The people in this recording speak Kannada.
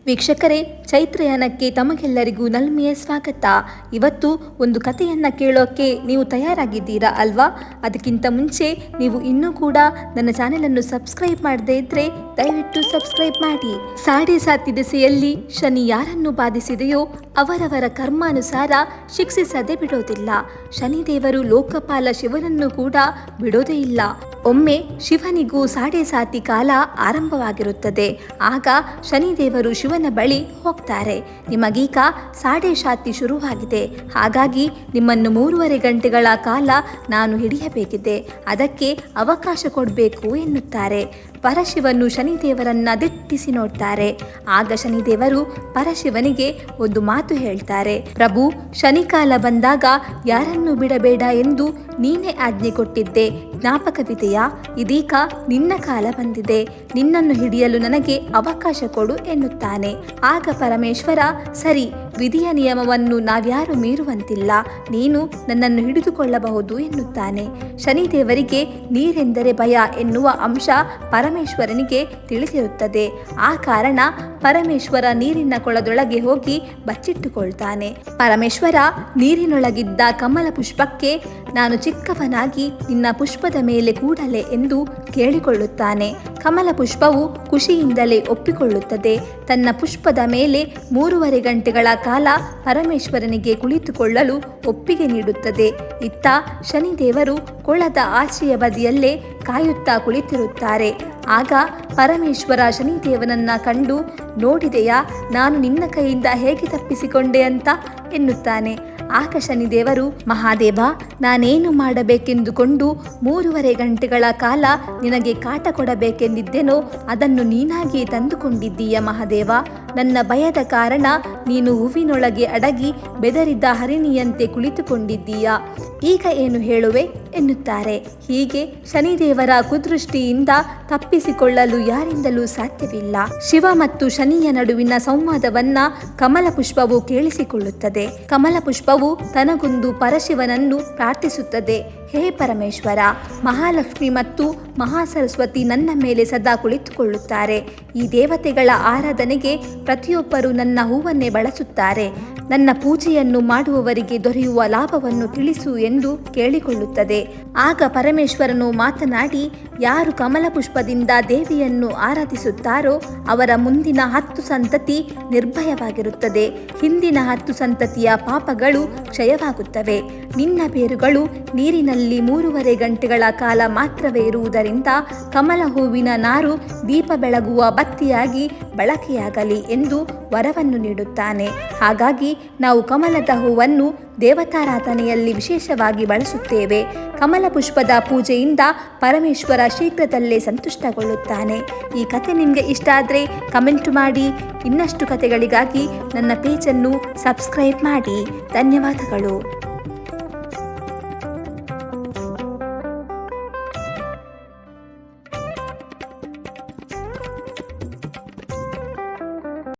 ವೀಕ್ಷಕರೇ, ಚೈತ್ರಯಾನಕ್ಕೆ ತಮಗೆಲ್ಲರಿಗೂ ನಲ್ಮೆಯ ಸ್ವಾಗತ. ಇವತ್ತು ಒಂದು ಕಥೆಯನ್ನು ಕೇಳೋಕ್ಕೆ ನೀವು ತಯಾರಾಗಿದ್ದೀರಾ ಅಲ್ವಾ? ಅದಕ್ಕಿಂತ ಮುಂಚೆ ನೀವು ಇನ್ನೂ ಕೂಡ ನನ್ನ ಚಾನೆಲನ್ನು ಸಬ್ಸ್ಕ್ರೈಬ್ ಮಾಡದೇ ಇದ್ದರೆ ದಯವಿಟ್ಟು ಸಬ್ಸ್ಕ್ರೈಬ್ ಮಾಡಿ. ಸಾಡೆ ಸಾತಿ ದಿಸೆಯಲ್ಲಿ ಶನಿ ಯಾರನ್ನು ಬಾಧಿಸಿದೆಯೋ ಅವರವರ ಕರ್ಮಾನುಸಾರ ಶಿಕ್ಷಿಸದೆ ಬಿಡೋದಿಲ್ಲ. ಶನಿದೇವರು ಲೋಕಪಾಲ ಶಿವನನ್ನು ಕೂಡ ಬಿಡೋದೇ ಇಲ್ಲ. ಒಮ್ಮೆ ಶಿವನಿಗೂ ಸಾಡೆ ಸಾತಿ ಕಾಲ ಆರಂಭವಾಗಿರುತ್ತದೆ. ಆಗ ಶನಿದೇವರು ಶಿವನ ಬಳಿ ಹೋಗ್ತಾರೆ. ನಿಮಗೀಗ ಸಾಡೆ ಸಾತಿ ಶುರುವಾಗಿದೆ, ಹಾಗಾಗಿ ನಿಮ್ಮನ್ನು 3.5 ಗಂಟೆಗಳ ಕಾಲ ನಾನು ಹಿಡಿಯಬೇಕಿದೆ, ಅದಕ್ಕೆ ಅವಕಾಶ ಕೊಡಬೇಕು ಎನ್ನುತ್ತಾರೆ. ಪರಶಿವನು ಶನಿದೇವರನ್ನ ದಿಟ್ಟಿಸಿ ನೋಡ್ತಾರೆ. ಆಗ ಶನಿದೇವರು ಪರಶಿವನಿಗೆ ಒಂದು ಮಾತು ಹೇಳ್ತಾರೆ. ಪ್ರಭು, ಶನಿಕಾಲ ಬಂದಾಗ ಯಾರನ್ನು ಬಿಡಬೇಡ ಎಂದು ನೀನೇ ಆಜ್ಞೆ ಕೊಟ್ಟಿದ್ದೆ, ಜ್ಞಾಪಕವಿದೆಯಾ? ಇದೀಗ ನಿನ್ನ ಕಾಲ ಬಂದಿದೆ, ನಿನ್ನನ್ನು ಹಿಡಿಯಲು ನನಗೆ ಅವಕಾಶ ಕೊಡು ಎನ್ನುತ್ತಾನೆ. ಆಗ ಪರಮೇಶ್ವರ, ಸರಿ, ವಿಧಿಯ ನಿಯಮವನ್ನು ನಾವ್ಯಾರು ಮೀರುವಂತಿಲ್ಲ, ನೀನು ನನ್ನನ್ನು ಹಿಡಿದುಕೊಳ್ಳಬಹುದು ಎನ್ನುತ್ತಾನೆ. ಶನಿದೇವರಿಗೆ ನೀರೆಂದರೆ ಭಯ ಎನ್ನುವ ಅಂಶ ಪರಮೇಶ್ವರನಿಗೆ ತಿಳಿದಿರುತ್ತದೆ. ಆ ಕಾರಣ ಪರಮೇಶ್ವರ ನೀರಿನ ಕೊಳದೊಳಗೆ ಹೋಗಿ ಬಚ್ಚಿಟ್ಟುಕೊಳ್ತಾನೆ. ಪರಮೇಶ್ವರ ನೀರಿನೊಳಗಿದ್ದ ಕಮಲ ಪುಷ್ಪಕ್ಕೆ, ನಾನು ಚಿಕ್ಕವನಾಗಿ ನಿನ್ನ ಪುಷ್ಪದ ಮೇಲೆ ಕೂಡಲೇ ಎಂದು ಕೇಳಿಕೊಳ್ಳುತ್ತಾನೆ. ಕಮಲ ಪುಷ್ಪವು ಖುಷಿಯಿಂದಲೇ ಒಪ್ಪಿಕೊಳ್ಳುತ್ತದೆ. ತನ್ನ ಪುಷ್ಪದ ಮೇಲೆ 3.5 ಗಂಟೆಗಳ ಕಾಲ ಪರಮೇಶ್ವರನಿಗೆ ಕುಳಿತುಕೊಳ್ಳಲು ಒಪ್ಪಿಗೆ ನೀಡುತ್ತದೆ. ಇತ್ತ ಶನಿದೇವರು ಕೊಳದ ಆಚೆಯ ಬದಿಯಲ್ಲೇ ಕಾಯುತ್ತಾ ಕುಳಿತಿರುತ್ತಾರೆ. ಆಗ ಪರಮೇಶ್ವರ ಶನಿದೇವನನ್ನ ಕಂಡು, ನೋಡಿದೆಯಾ ನಾನು ನಿನ್ನ ಕೈಯಿಂದ ಹೇಗೆ ತಪ್ಪಿಸಿಕೊಂಡೆ ಅಂತ ಎನ್ನುತ್ತಾನೆ. ಆಗ ಶನಿದೇವರು, ಮಹಾದೇವ, ನಾನೇನು ಮಾಡಬೇಕೆಂದುಕೊಂಡು 3.5 ಗಂಟೆಗಳ ಕಾಲ ನಿನಗೆ ಕಾಟ ಕೊಡಬೇಕೆಂದಿದ್ದೆನೋ ಅದನ್ನು ನೀನಾಗಿಯೇ ತಂದುಕೊಂಡಿದ್ದೀಯ ಮಹಾದೇವ. ನನ್ನ ಭಯದ ಕಾರಣ ನೀನು ಹೂವಿನೊಳಗೆ ಅಡಗಿ ಬೆದರಿದ ಹರಿಣಿಯಂತೆ ಕುಳಿತುಕೊಂಡಿದ್ದೀಯ. ಈಗ ಏನು ಹೇಳುವೆ ಎನ್ನುತ್ತಾರೆ. ಹೀಗೆ ಶನಿದೇವರ ಕುದೃಷ್ಟಿಯಿಂದ ತಪ್ಪಿಸಿಕೊಳ್ಳಲು ಯಾರಿಂದಲೂ ಸಾಧ್ಯವಿಲ್ಲ. ಶಿವ ಮತ್ತು ಶನಿಯ ನಡುವಿನ ಸಂವಾದವನ್ನ ಕಮಲ ಪುಷ್ಪವು ಕೇಳಿಸಿಕೊಳ್ಳುತ್ತದೆ. ಕಮಲ ಪುಷ್ಪವು ತನಗೊಂದು ಪರಶಿವನನ್ನು ಪ್ರಾರ್ಥಿಸುತ್ತದೆ. ಹೇ ಪರಮೇಶ್ವರ, ಮಹಾಲಕ್ಷ್ಮಿ ಮತ್ತು ಮಹಾಸರಸ್ವತಿ ನನ್ನ ಮೇಲೆ ಸದಾ ಕುಳಿತುಕೊಳ್ಳುತ್ತಾರೆ. ಈ ದೇವತೆಗಳ ಆರಾಧನೆಗೆ ಪ್ರತಿಯೊಬ್ಬರು ನನ್ನ ಹೂವನ್ನೇ ಬಳಸುತ್ತಾರೆ. ನನ್ನ ಪೂಜೆಯನ್ನು ಮಾಡುವವರಿಗೆ ದೊರೆಯುವ ಲಾಭವನ್ನು ತಿಳಿಸು ಎಂದು ಕೇಳಿಕೊಳ್ಳುತ್ತದೆ. ಆಗ ಪರಮೇಶ್ವರನು ಮಾತನಾಡಿ, ಯಾರು ಕಮಲ ಪುಷ್ಪದಿಂದ ದೇವಿಯನ್ನು ಆರಾಧಿಸುತ್ತಾರೋ ಅವರ ಮುಂದಿನ 10 ಸಂತತಿ ನಿರ್ಭಯವಾಗಿರುತ್ತದೆ. ಹಿಂದಿನ 10 ಸಂತತಿಯ ಪಾಪಗಳು ಕ್ಷಯವಾಗುತ್ತವೆ. ನಿನ್ನ ಬೇರುಗಳು ನೀರಿನಲ್ಲಿ 3.5 ಗಂಟೆಗಳ ಕಾಲ ಮಾತ್ರವೇ ಇರುವುದರಿಂದ ಕಮಲ ಹೂವಿನ ನಾರು ದೀಪ ಬೆಳಗುವ ಬತ್ತಿಯಾಗಿ ಬಳಕೆಯಾಗಲಿ ಎಂದು ವರವನ್ನು ನೀಡುತ್ತಾನೆ. ಹಾಗಾಗಿ ನಾವು ಕಮಲದ ಹೂವನ್ನು ದೇವತಾರಾಧನೆಯಲ್ಲಿ ವಿಶೇಷವಾಗಿ ಬಳಸುತ್ತೇವೆ. ಕಮಲ ಪುಷ್ಪದ ಪೂಜೆಯಿಂದ ಪರಮೇಶ್ವರ ಶೀಘ್ರದಲ್ಲೇ ಸಂತುಷ್ಟಗೊಳ್ಳುತ್ತಾನೆ. ಈ ಕತೆ ನಿಮಗೆ ಇಷ್ಟ ಆದರೆ ಕಮೆಂಟ್ ಮಾಡಿ. ಇನ್ನಷ್ಟು ಕತೆಗಳಿಗಾಗಿ ನನ್ನ ಪೇಜನ್ನು ಸಬ್ಸ್ಕ್ರೈಬ್ ಮಾಡಿ. ಧನ್ಯವಾದಗಳು.